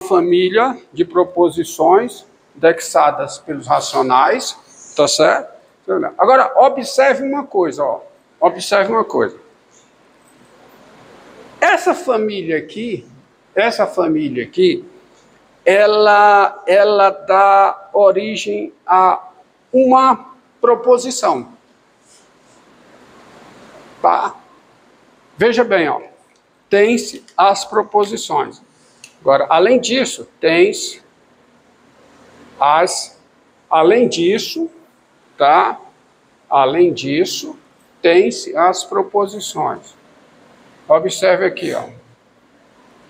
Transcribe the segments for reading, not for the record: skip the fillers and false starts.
família de proposições indexadas pelos racionais, tá certo? Agora, observe uma coisa, ó. Observe uma coisa. Essa família aqui, ela dá origem a uma proposição. Tá? Veja bem, ó. Tem-se as proposições. Agora, além disso, tem-se as... Além disso, tá? Além disso, tem-se as proposições. Observe aqui, ó.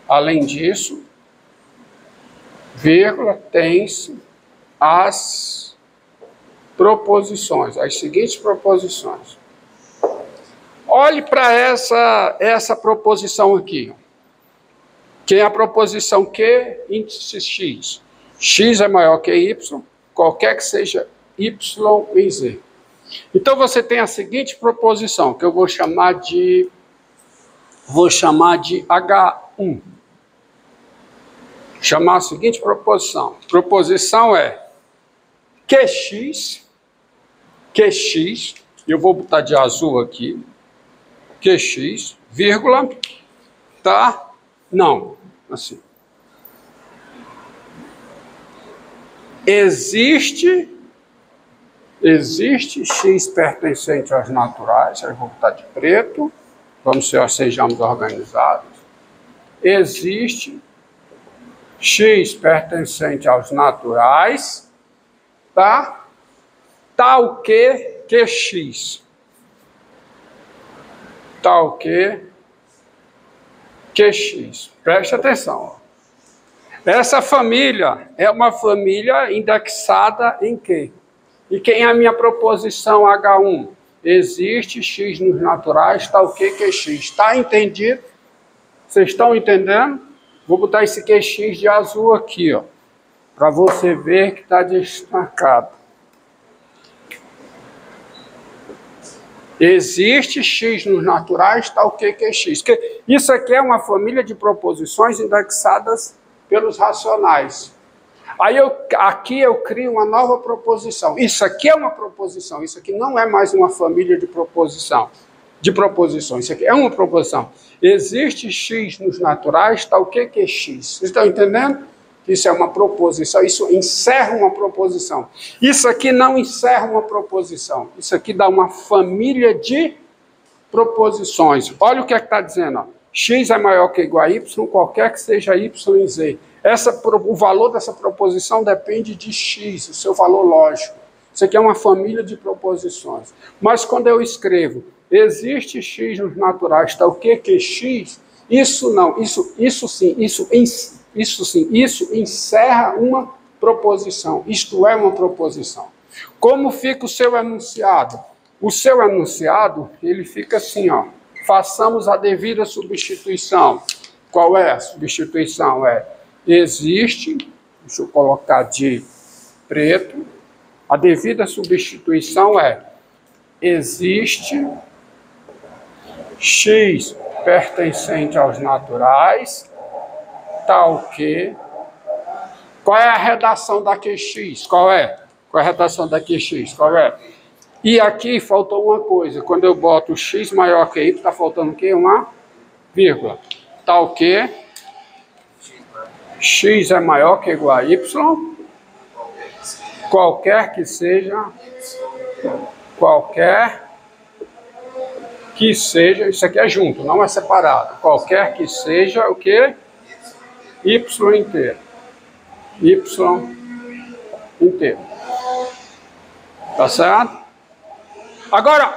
Além disso, vírgula, tem-se as proposições, as seguintes proposições. Olhe para essa proposição aqui. Que é a proposição Q, índice X. X é maior que Y, qualquer que seja Y em Z. Então você tem a seguinte proposição, que eu vou chamar de H1. Chamar a seguinte proposição. Proposição é QX, eu vou botar de azul aqui, QX, vírgula, tá? Não, assim. Existe X pertencente aos naturais, eu vou botar de preto, vamos ver, sejamos organizados. Existe X pertencente aos naturais, tá? Tal que QX. Tal que QX. Preste atenção. Ó. Essa família é uma família indexada em quê? E quem é a minha proposição H1? Existe X nos naturais, tal que QX. Está entendido? Vocês estão entendendo? Vou botar esse QX de azul aqui, ó, para você ver que está destacado. Existe X nos naturais, tal que QX. Isso aqui é uma família de proposições indexadas pelos racionais. Aí aqui eu crio uma nova proposição. Isso aqui é uma proposição. Isso aqui não é mais uma família de proposições. Isso aqui é uma proposição. Existe X nos naturais, tal que X. Vocês estão entendendo? Isso é uma proposição. Isso encerra uma proposição. Isso aqui não encerra uma proposição. Isso aqui dá uma família de proposições. Olha o que é que está dizendo. Ó. X é maior que ou igual a Y, qualquer que seja Y em Z. O valor dessa proposição depende de X, o seu valor lógico. Isso aqui é uma família de proposições. Mas quando eu escrevo, existe X nos naturais, tal que X, isso não, isso sim, isso encerra uma proposição. Isto é uma proposição. Como fica o seu enunciado? O seu enunciado, ele fica assim, ó. Façamos a devida substituição. Qual é a substituição? Existe, deixa eu colocar de preto, a devida substituição existe X pertencente aos naturais, tal que... Qual é a redação da QX? Qual é a redação da QX? Qual é? E aqui faltou uma coisa, quando eu boto X maior que Y, está faltando o quê? Uma vírgula. Tal que X é maior que ou igual a Y, qualquer que seja, isso aqui é junto, não é separado, qualquer que seja o que? Y inteiro. Y inteiro. Tá certo? Agora,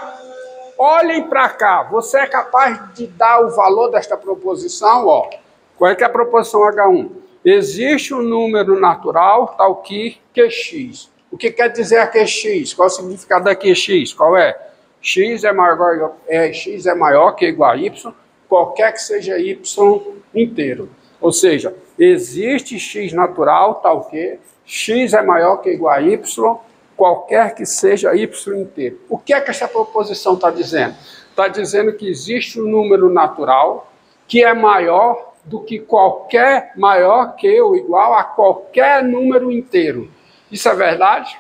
olhem para cá, você é capaz de dar o valor desta proposição, ó. Qual é que é a proposição H1? Existe um número natural, tal que QX. O que quer dizer a QX? Qual é o significado da QX? Qual é? X é maior que ou igual a Y, qualquer que seja Y inteiro. Ou seja, existe X natural, tal que X é maior que ou igual a Y, qualquer que seja Y inteiro. O que é que essa proposição está dizendo? Está dizendo que existe um número natural que é maior do que qualquer, maior que ou igual a qualquer número inteiro. Isso é verdade?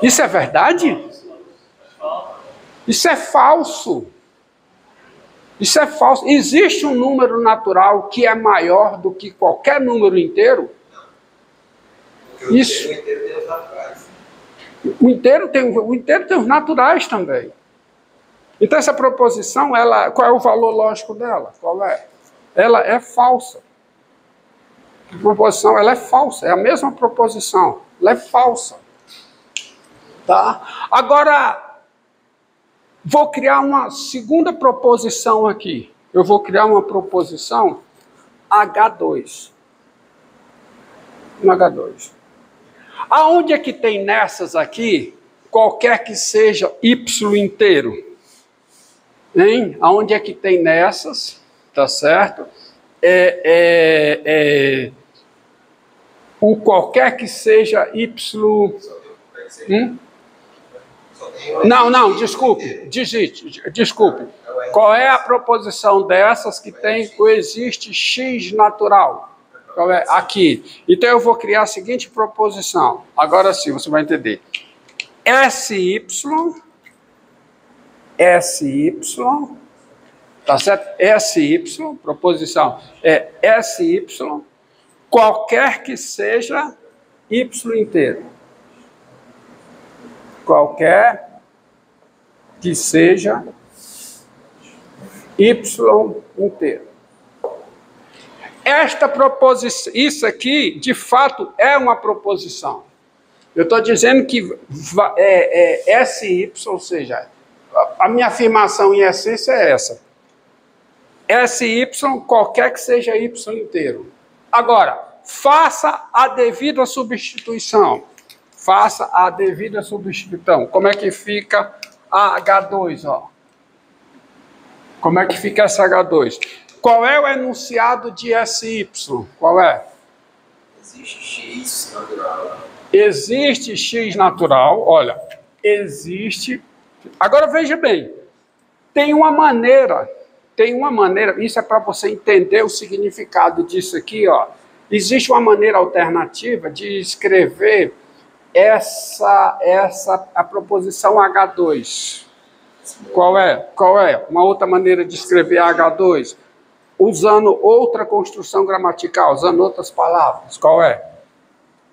Isso é verdade? Isso é falso. Isso é falso. Existe um número natural que é maior do que qualquer número inteiro? Isso. O inteiro tem os naturais também. Então essa proposição, qual é o valor lógico dela? Qual é? Ela é falsa. A proposição, ela é falsa. É a mesma proposição. Ela é falsa. Tá? Agora, vou criar uma segunda proposição aqui. Eu vou criar uma proposição H2. Um H2. Aonde é que tem nessas aqui, qualquer que seja Y inteiro? Hein? Aonde é que tem nessas, tá certo? O qualquer que seja Y... Não, desculpe. Qual é a proposição dessas que tem coexiste X natural? Qual é? Aqui. Então eu vou criar a seguinte proposição. Agora sim, você vai entender. SY, tá certo? SY, proposição é SY, qualquer que seja Y inteiro. Qualquer que seja Y inteiro. Esta proposição, isso aqui, de fato, é uma proposição. Eu estou dizendo que SY, ou seja, a minha afirmação em essência é essa. SY, qualquer que seja Y inteiro. Agora, faça a devida substituição. Faça a devida substituição. Como é que fica a H2? Ó? Como é que fica essa H2? Qual é o enunciado de SY? Qual é? Existe X natural. Existe X natural. Olha, existe... Agora veja bem. Tem uma maneira, isso é para você entender o significado disso aqui, ó. Existe uma maneira alternativa de escrever a proposição H2. Qual é? Uma outra maneira de escrever H2? Usando outra construção gramatical, usando outras palavras. Qual é?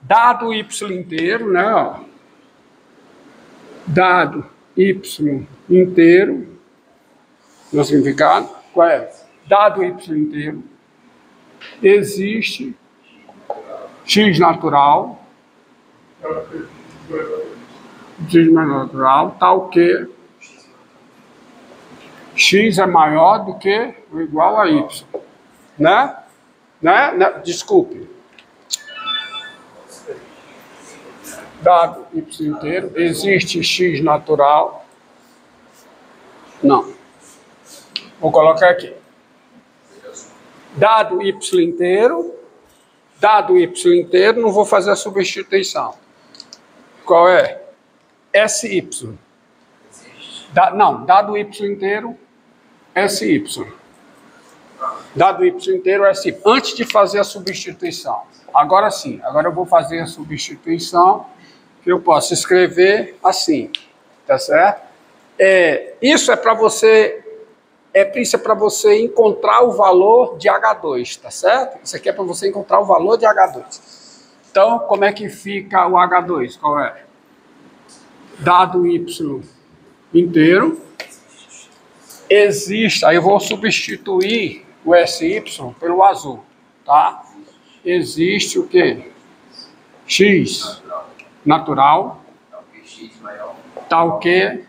Dado Y inteiro, né? Ó. Dado Y inteiro. No significado, qual é? Dado Y inteiro. Existe X natural. X natural, tal que X é maior do que ou igual a Y. Né? Desculpe. Dado Y inteiro, existe X natural. Não. Vou colocar aqui. Dado Y inteiro, não vou fazer a substituição. Qual é? SY. Dado Y inteiro, SY. Dado Y inteiro, SY. Antes de fazer a substituição. Agora sim, agora eu vou fazer a substituição, que eu posso escrever assim, tá certo? Isso é para você encontrar o valor de H2, tá certo? Isso aqui é para você encontrar o valor de H2. Então, como é que fica o H2? Qual é? Dado Y inteiro, existe, aí eu vou substituir o SY pelo azul, tá? Existe o quê? X natural, tal que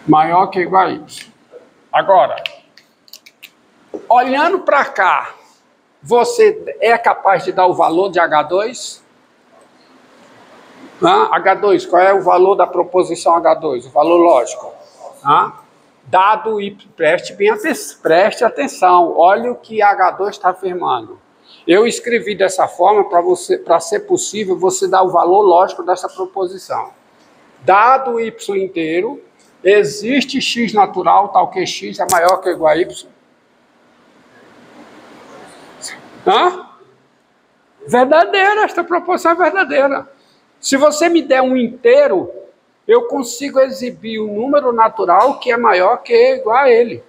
maior que igual a Y. Agora, olhando para cá, você é capaz de dar o valor de H2? H2, qual é o valor da proposição H2? O valor lógico. Dado Y, preste atenção, olha o que H2 está afirmando. Eu escrevi dessa forma para ser possível você dar o valor lógico dessa proposição. Dado Y inteiro, existe X natural, tal que X é maior que ou igual a Y. Hã? Verdadeira, esta proporção é verdadeira. Se você me der um inteiro, eu consigo exibir um número natural que é maior que igual a ele.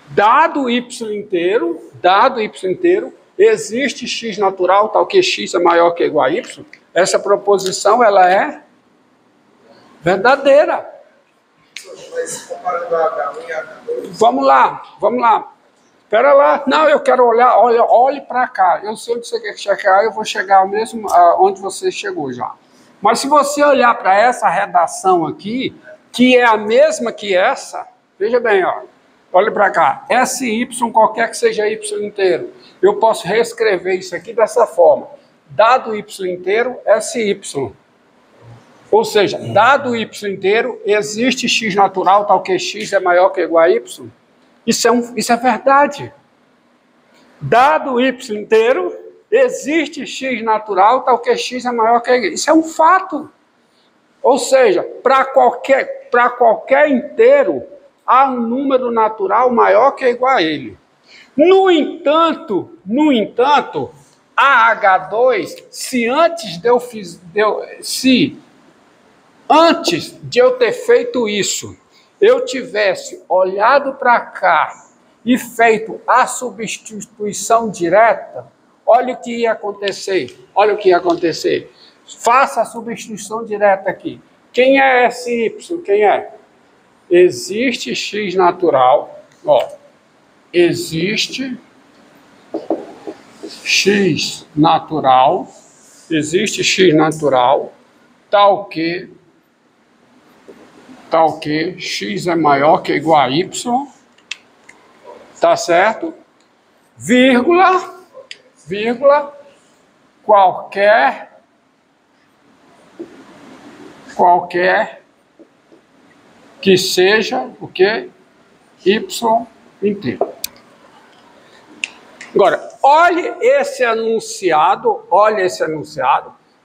Dado y inteiro, existe x natural, tal que x é maior que igual a y. Essa proposição, ela é verdadeira. Mas comparando a H1 e a H2... Vamos lá. Espera lá. Não, eu quero olhar, olhe para cá. Eu sei onde você quer chegar, eu vou chegar ao mesmo onde você chegou já. Mas se você olhar para essa redação aqui, que é a mesma que essa, veja bem, ó. Olha para cá. SY, qualquer que seja y inteiro, eu posso reescrever isso aqui dessa forma. Dado y inteiro, SY. Ou seja, dado y inteiro, existe x natural, tal que x é maior que igual a y. Isso é verdade. Dado y inteiro, existe x natural, tal que x é maior que y. Isso é um fato. Ou seja, para qualquer inteiro, há um número natural maior que igual a ele. No entanto, a H2, se antes de eu ter feito isso, eu tivesse olhado para cá e feito a substituição direta, olha o que ia acontecer. Faça a substituição direta aqui. Quem é SY? Quem é? Existe x natural, ó. Existe x natural, tal que x é maior que igual a y, tá certo? Vírgula, qualquer que seja o que? Y inteiro. Agora, olhe esse enunciado.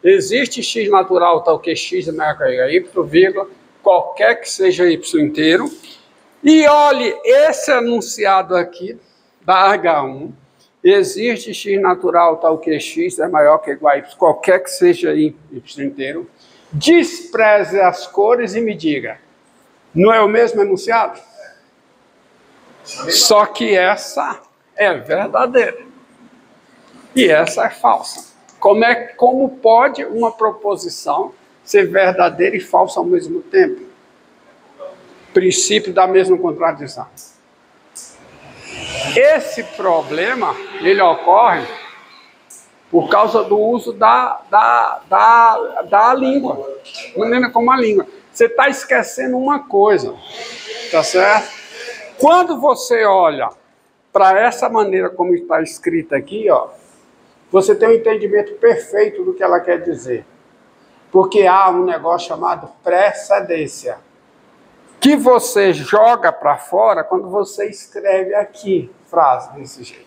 Existe x natural tal que x é maior que y, vírgula, qualquer que seja y inteiro. E olhe esse enunciado aqui, da H1. Existe x natural tal que x é maior que igual a y, qualquer que seja y inteiro. Despreze as cores e me diga. Não é o mesmo enunciado? Só que essa é verdadeira. E essa é falsa. Como pode uma proposição ser verdadeira e falsa ao mesmo tempo? Princípio da mesma contradição. Esse problema, ele ocorre por causa do uso da língua. Maneira como a língua. Você está esquecendo uma coisa, tá certo? Quando você olha para essa maneira como está escrita aqui, ó, você tem um entendimento perfeito do que ela quer dizer. Porque há um negócio chamado precedência, que você joga para fora quando você escreve aqui, frase desse jeito.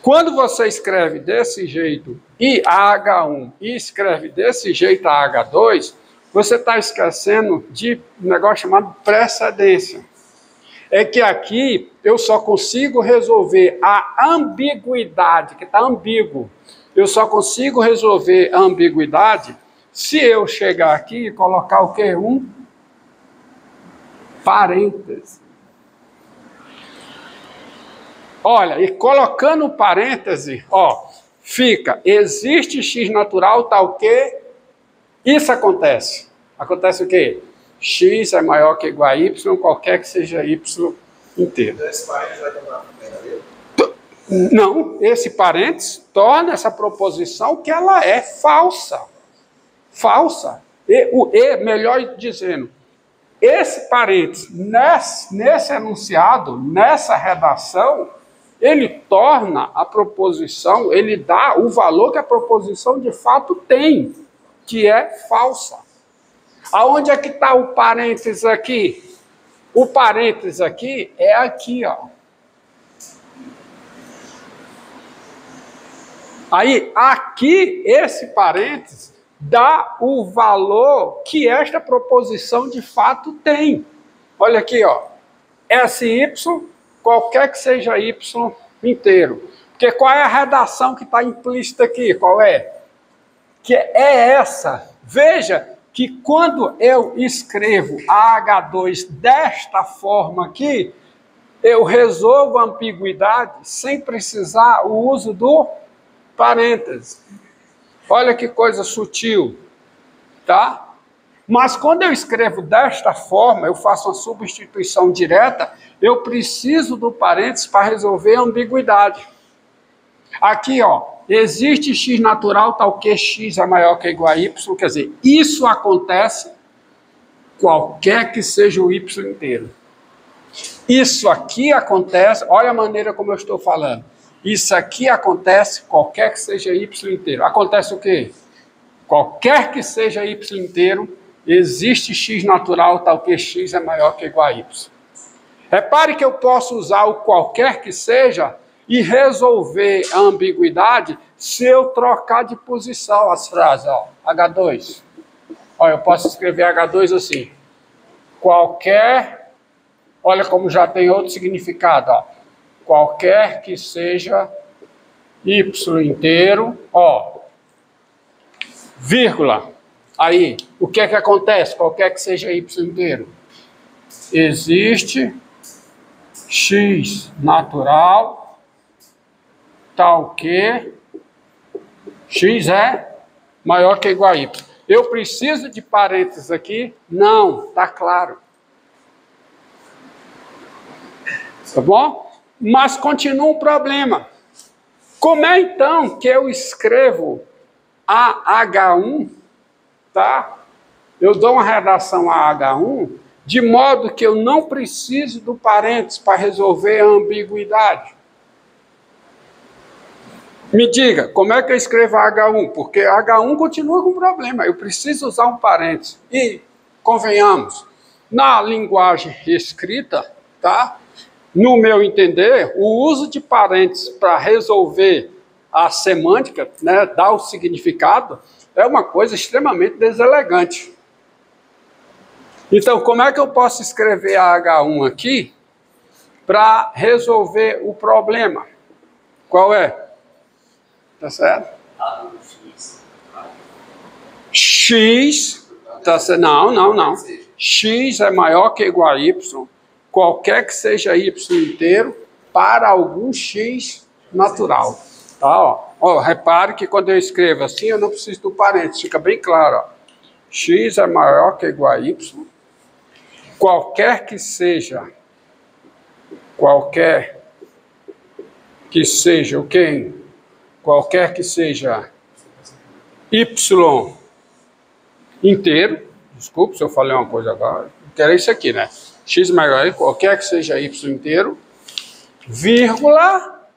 Quando você escreve desse jeito e a H1 e escreve desse jeito a H2, você está esquecendo de um negócio chamado precedência. É que aqui eu só consigo resolver a ambiguidade, que está ambíguo. Eu só consigo resolver a ambiguidade se eu chegar aqui e colocar o quê? Um parêntese. Olha, e colocando o parêntese, ó, fica, existe x natural tal que isso acontece. Acontece o quê? X é maior que igual a y, qualquer que seja y inteiro. Esse parênteses vai tornar verdadeiro? Não, esse parênteses torna essa proposição que ela é falsa. Falsa. Melhor dizendo, esse parênteses, nesse enunciado, nessa redação, ele torna a proposição, ele dá o valor que a proposição de fato tem, que é falsa. Aonde é que está o parênteses aqui? O parênteses aqui é aqui, ó. Aí, aqui, esse parênteses dá o valor que esta proposição de fato tem. Olha aqui, ó. SY, qualquer que seja y inteiro. Porque qual é a redação que está implícita aqui? Qual é? Que é essa. Veja que quando eu escrevo a H2 desta forma aqui, eu resolvo a ambiguidade sem precisar o uso do parêntese. Olha que coisa sutil, tá? Mas quando eu escrevo desta forma, eu faço uma substituição direta, eu preciso do parênteses para resolver a ambiguidade. Aqui, ó, existe x natural tal que x é maior que ou igual a y, quer dizer, isso acontece qualquer que seja o y inteiro. Isso aqui acontece, olha a maneira como eu estou falando. Isso aqui acontece qualquer que seja y inteiro. Acontece o quê? Qualquer que seja y inteiro, existe x natural tal que x é maior que ou igual a y. Repare que eu posso usar o qualquer que seja e resolver a ambiguidade se eu trocar de posição as frases. Ó, H2. Ó, eu posso escrever H2 assim. Qualquer, olha como já tem outro significado. Ó. Qualquer que seja y inteiro, ó, vírgula. Aí, o que é que acontece? Qualquer que seja y inteiro. Existe x natural tal que x é maior que ou igual a y. Eu preciso de parênteses aqui? Não, está claro. Tá bom? Mas continua um problema. Como é então que eu escrevo a H1, tá? Eu dou uma redação a H1 de modo que eu não preciso do parênteses para resolver a ambiguidade. Me diga, como é que eu escrevo H1? Porque H1 continua com problema, eu preciso usar um parênteses. E, convenhamos, na linguagem escrita, tá? No meu entender, o uso de parênteses para resolver a semântica, né, dar o significado, é uma coisa extremamente deselegante. Então, como é que eu posso escrever a H1 aqui para resolver o problema? Qual é? Tá certo? X, tá certo? Não. X é maior que ou igual a y, qualquer que seja y inteiro, para algum x natural. Tá, ó, repare que quando eu escrevo assim, eu não preciso do parênteses, fica bem claro. Ó. X é maior que ou igual a y, qualquer que seja o quê? Qualquer que seja y inteiro, desculpe se eu falei uma coisa agora, quero isso aqui, né? X maior que qualquer que seja y inteiro, vírgula,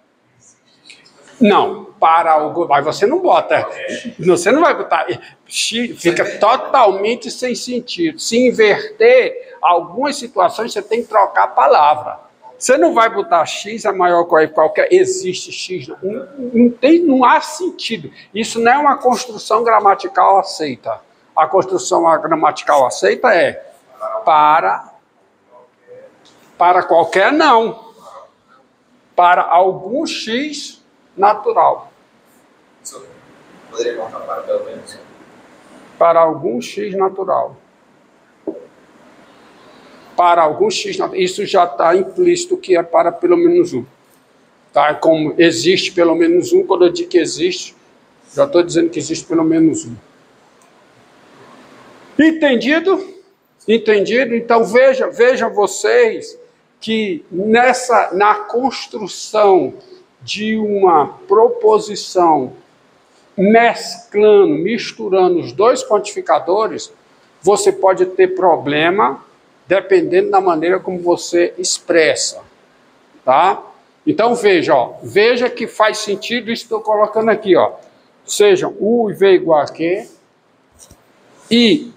não, para algo, mas você não bota, você não vai botar, fica totalmente sem sentido. Se inverter algumas situações, você tem que trocar a palavra. Você não vai botar x é maior que qualquer, existe x, não há sentido. Isso não é uma construção gramatical aceita. A construção gramatical aceita é para qualquer não, para algum x natural. Poderia contar para pelo menos? Para algum x natural. Para algum x natural. Isso já está implícito que é para pelo menos um. Tá? Como existe pelo menos um, quando eu digo que existe, já estou dizendo que existe pelo menos um. Entendido? Entendido? Então vejam vocês que na construção de uma proposição misturando os dois quantificadores, você pode ter problema dependendo da maneira como você expressa, tá? Então veja que faz sentido isso que estou colocando aqui, ó. Sejam U e V igual a Q, e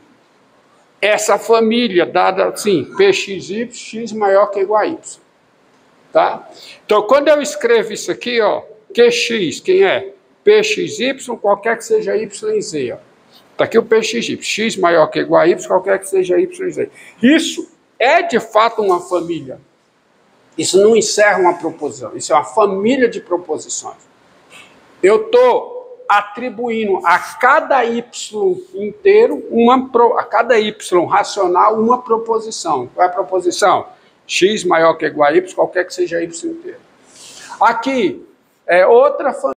essa família dada assim, PXY, X maior que ou igual a Y. Tá? Então, quando eu escrevo isso aqui, ó, QX, quem é? PXY, qualquer que seja Y e Z. Está aqui o PXY, X maior que ou igual a Y, qualquer que seja Y e Z. Isso é, de fato, uma família. Isso não encerra uma proposição, isso é uma família de proposições. Eu estou atribuindo a cada y inteiro, a cada y racional, uma proposição. Qual é a proposição? X maior que ou igual a y, qualquer que seja y inteiro. Aqui é outra família.